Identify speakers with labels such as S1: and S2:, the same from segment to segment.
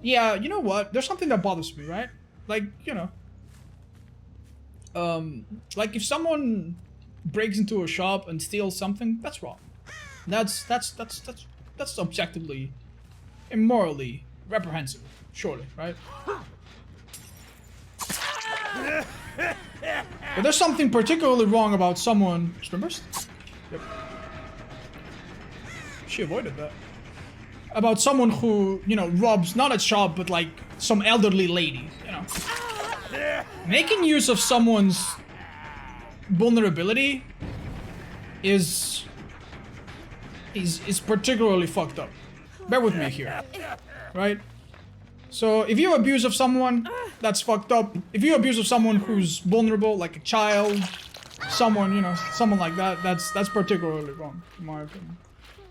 S1: Yeah, you know what? There's something that bothers me, right? Like, you know, like if someone breaks into a shop and steals something, that's wrong. That's objectively, immorally reprehensible, surely, right? But there's something particularly wrong about someone. Streamers? Yep. She avoided that. About someone who, you know, robs not a shop, but like some elderly lady, you know. Making use of someone's vulnerability is particularly fucked up. Bear with me here, right? So if you abuse of someone, that's fucked up. If you abuse of someone who's vulnerable, like a child, someone, you know, someone like that, that's particularly wrong, in my opinion.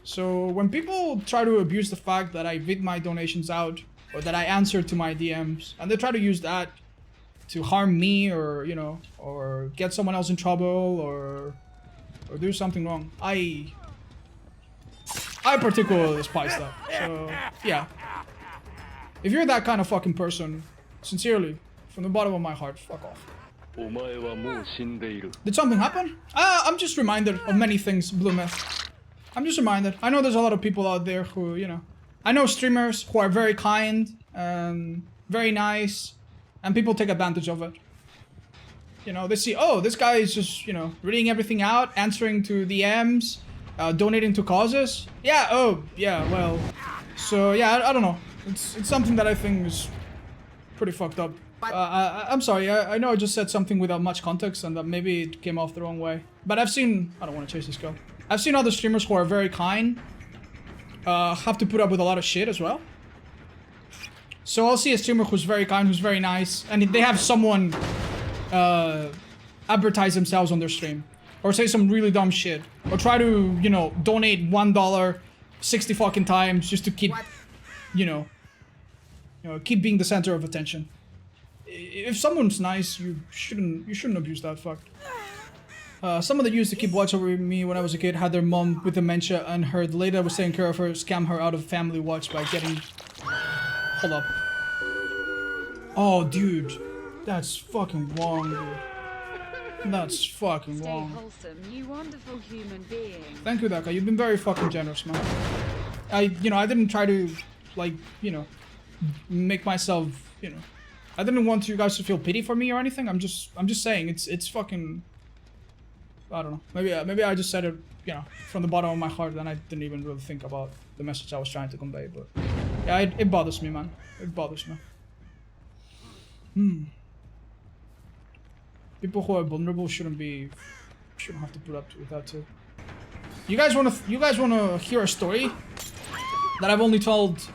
S1: So when people try to abuse the fact that I vid my donations out, or that I answer to my DMs, and they try to use that to harm me, or, you know, or get someone else in trouble, or do something wrong, I particularly despise that. So, yeah. If you're that kind of fucking person, sincerely, from the bottom of my heart, fuck off. Did something happen? I'm just reminded of many things, Blue Myth. I'm just reminded. I know there's a lot of people out there who, you know, I know streamers who are very kind and very nice, and people take advantage of it. You know, they see, oh, this guy is just, you know, reading everything out, answering to DMs, donating to causes. Yeah, oh, yeah, well. So, yeah, I don't know. It's something that I think is pretty fucked up. I'm sorry, I know I just said something without much context and that maybe it came off the wrong way. But I've seen, I don't want to chase this girl. I've seen other streamers who are very kind, have to put up with a lot of shit as well. So I'll see a streamer who's very kind, who's very nice, and they have someone advertise themselves on their stream. Or say some really dumb shit. Or try to, you know, donate $1 60 fucking times just to keep, you know, keep being the center of attention. If someone's nice, you shouldn't abuse that fuck. Someone that used to keep watch over me when I was a kid had their mom with dementia, and the lady that was taking care of her scammed her out of family watch by getting... Hold up. Oh, dude. That's fucking wrong, dude. That's fucking wrong.
S2: Stay wholesome, you wonderful human being.
S1: Thank you, Daka. You've been very fucking generous, man. I didn't try to, like, you know, make myself, you know... I didn't want you guys to feel pity for me or anything. I'm just saying, it's fucking... I don't know. Maybe I just said it, you know, from the bottom of my heart, and I didn't even really think about the message I was trying to convey. But yeah, it bothers me, man. It bothers me. People who are vulnerable shouldn't have to put up with that too. You guys wanna hear a story that I've only told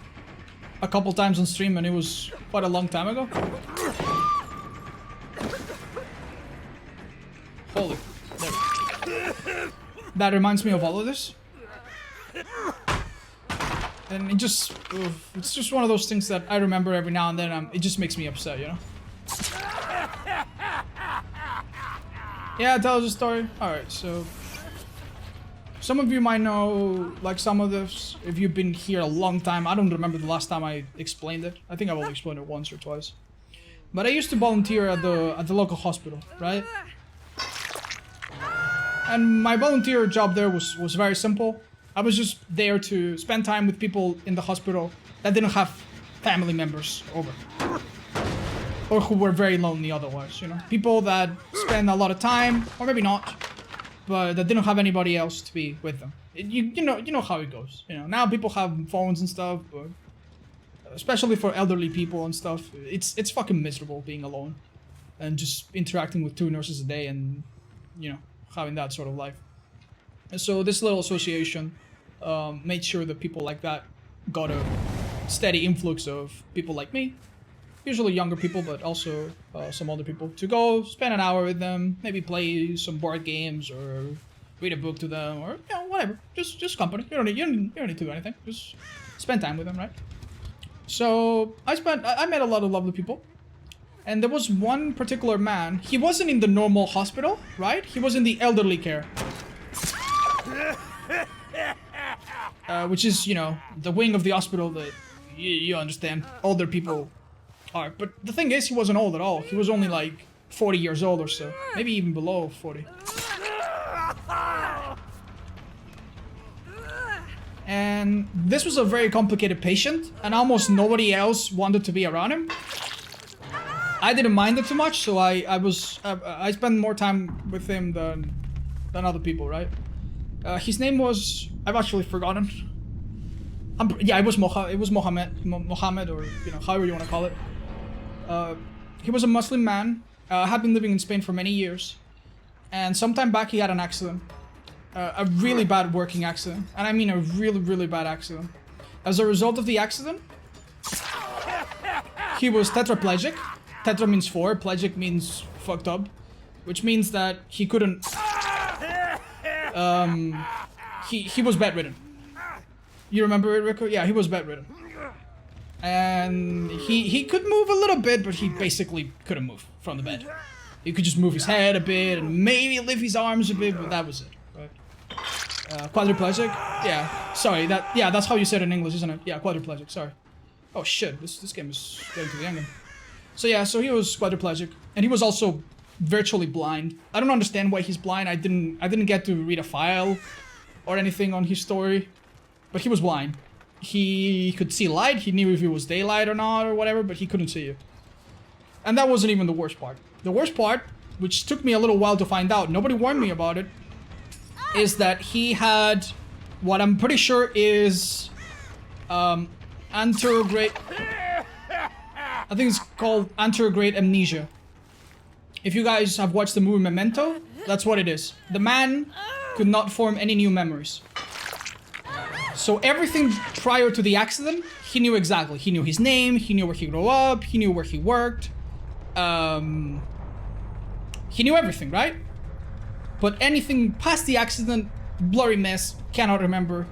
S1: a couple times on stream, and it was quite a long time ago? Holy. That reminds me of all of this. And it's just one of those things that I remember every now and then. It just makes me upset, you know? Yeah, tell us a story. Alright, so... Some of you might know, like, some of this, if you've been here a long time. I don't remember the last time I explained it. I think I've only explained it once or twice. But I used to volunteer at the local hospital, right? And my volunteer job there was very simple. I was just there to spend time with people in the hospital that didn't have family members over. Or who were very lonely otherwise, you know? People that spend a lot of time, or maybe not, but that didn't have anybody else to be with them. You know how it goes. You know, now people have phones and stuff, but especially for elderly people and stuff, it's fucking miserable being alone and just interacting with 2 nurses a day and, you know, having that sort of life. And so this little association made sure that people like that got a steady influx of people like me, usually younger people, but also some older people, to go spend an hour with them, maybe play some board games or read a book to them, or, you know, whatever. Just company. You don't need to do anything. Just spend time with them, right? So I met a lot of lovely people. And there was one particular man. He wasn't in the normal hospital, right? He was in the elderly care. Which is, you know, the wing of the hospital that you understand. Older people are. But the thing is, he wasn't old at all. He was only like 40 years old or so. Maybe even below 40. And this was a very complicated patient, and almost nobody else wanted to be around him. I didn't mind it too much, so I spent more time with him than other people, right? His name was, I've actually forgotten. Yeah, it was Mohammed, or however you want to call it. He was a Muslim man. Had been living in Spain for many years, and sometime back he had an accident. A really bad working accident, and I mean a really, really bad accident. As a result of the accident, he was tetraplegic. Tetra means 4, plegic means fucked up, which means that he couldn't. He was bedridden. You remember it, Rico? Yeah, he was bedridden, and he could move a little bit, but he basically couldn't move from the bed. He could just move his head a bit and maybe lift his arms a bit, but that was it. Quadriplegic? Yeah, sorry, that's how you said it in English, isn't it? Yeah, quadriplegic, sorry. Oh shit, this game is getting to the end. So yeah, so he was quadriplegic, and he was also virtually blind. I don't understand why he's blind. I didn't get to read a file or anything on his story, but he was blind. He could see light, he knew if it was daylight or not or whatever, but he couldn't see it. And that wasn't even the worst part. The worst part, which took me a little while to find out, nobody warned me about it, is that he had what I'm pretty sure is anterograde. I think it's called anterograde amnesia. If you guys have watched the movie Memento, that's what it is. The man could not form any new memories. So everything prior to the accident, he knew exactly. He knew his name, he knew where he grew up, he knew where he worked. He knew everything, right? But anything past the accident, blurry mess, cannot remember.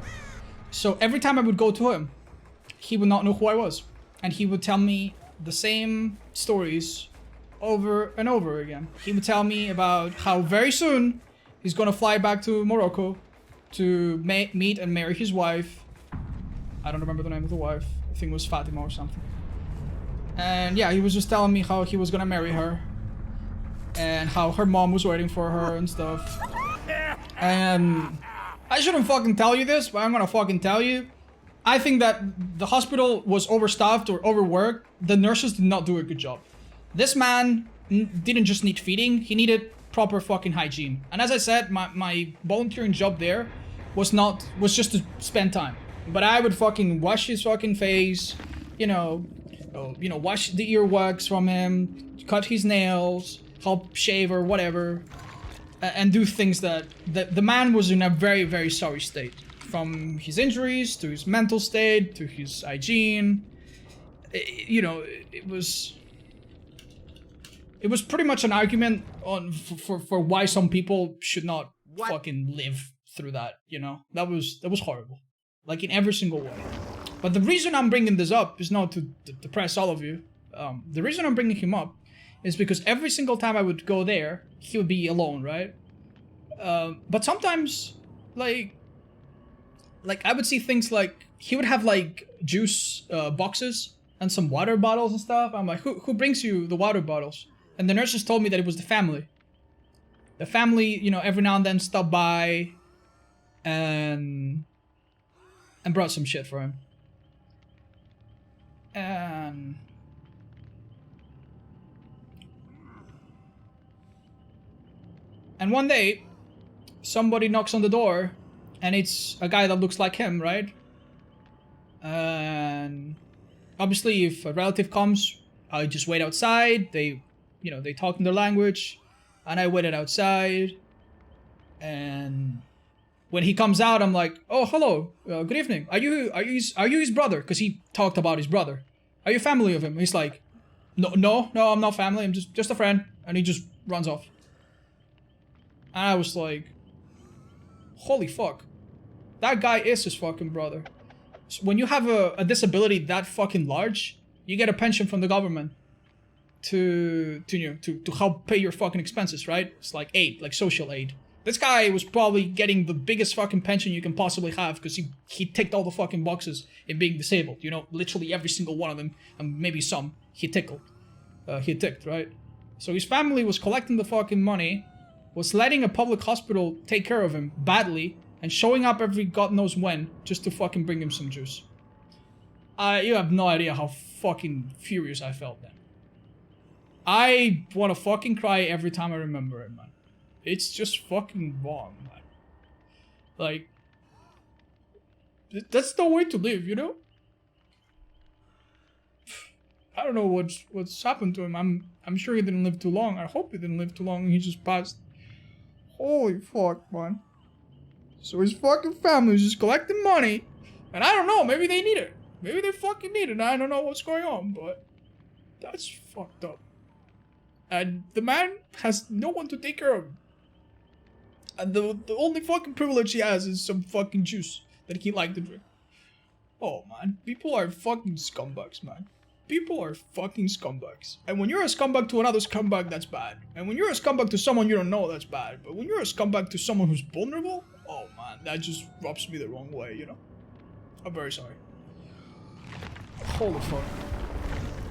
S1: So every time I would go to him, he would not know who I was. And he would tell me the same stories over and over again. He would tell me about how very soon he's gonna fly back to Morocco to meet and marry his wife. I don't remember the name of the wife. I think it was Fatima or something. And yeah, he was just telling me how he was gonna marry her. And how her mom was waiting for her and stuff. And I shouldn't fucking tell you this, but I'm gonna fucking tell you. I think that the hospital was overstaffed or overworked. The nurses did not do a good job. This man didn't just need feeding, he needed proper fucking hygiene. And as I said, my volunteering job there was just to spend time. But I would fucking wash his fucking face, wash the earwax from him, cut his nails, help shave or whatever, and do things that the man was in a very, very sorry state. From his injuries, to his mental state, to his hygiene. It was pretty much an argument for why some people should not fucking live through that, That was horrible. Like in every single way. But the reason I'm bringing this up is not to depress all of you. The reason I'm bringing him up is because every single time I would go there, he would be alone, right? But sometimes, like I would see things like, he would have like juice boxes and some water bottles and stuff. I'm like, who brings you the water bottles? And the nurses told me that it was the family. The family, every now and then stopped by and brought some shit for him. And one day, somebody knocks on the door, and it's a guy that looks like him, right? And obviously, if a relative comes, I just wait outside. They talk in their language, and I waited outside. And when he comes out, I'm like, "Oh, hello, good evening. Are you his brother?" Because he talked about his brother. Are you family of him? He's like, "No, I'm not family. I'm just a friend." And he just runs off. And I was like, holy fuck. That guy is his fucking brother. So when you have a disability that fucking large, you get a pension from the government to help pay your fucking expenses, right? It's like aid, like social aid. This guy was probably getting the biggest fucking pension you can possibly have because he ticked all the fucking boxes in being disabled. You know, literally every single one of them, and maybe some he tickled. He ticked, right? So his family was collecting the fucking money, was letting a public hospital take care of him badly, and showing up every god knows when just to fucking bring him some juice. You have no idea how fucking furious I felt then. I want to fucking cry every time I remember it, man. It's just fucking wrong, man. Like, that's no way to live, you know? I don't know what's happened to him. I'm sure he didn't live too long. I hope he didn't live too long and he just passed. Holy fuck, man. So his fucking family was just collecting money. And I don't know, maybe they need it. Maybe they fucking need it. I don't know what's going on, but that's fucked up. And the man has no one to take care of him. And the only fucking privilege he has is some fucking juice that he liked to drink. Oh, man. People are fucking scumbags, man. People are fucking scumbags. And when you're a scumbag to another scumbag, that's bad. And when you're a scumbag to someone you don't know, that's bad. But when you're a scumbag to someone who's vulnerable, oh, man, that just rubs me the wrong way, you know? I'm very sorry. Holy fuck.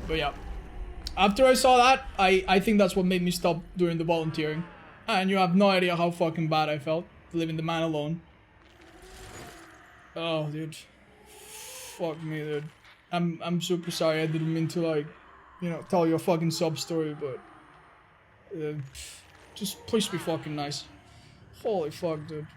S1: But yeah. After I saw that, I think that's what made me stop doing the volunteering. And you have no idea how fucking bad I felt leaving the man alone. Oh, dude. Fuck me, dude. I'm super sorry. I didn't mean to, like, you know, tell you a fucking sob story, but just please be fucking nice. Holy fuck, dude.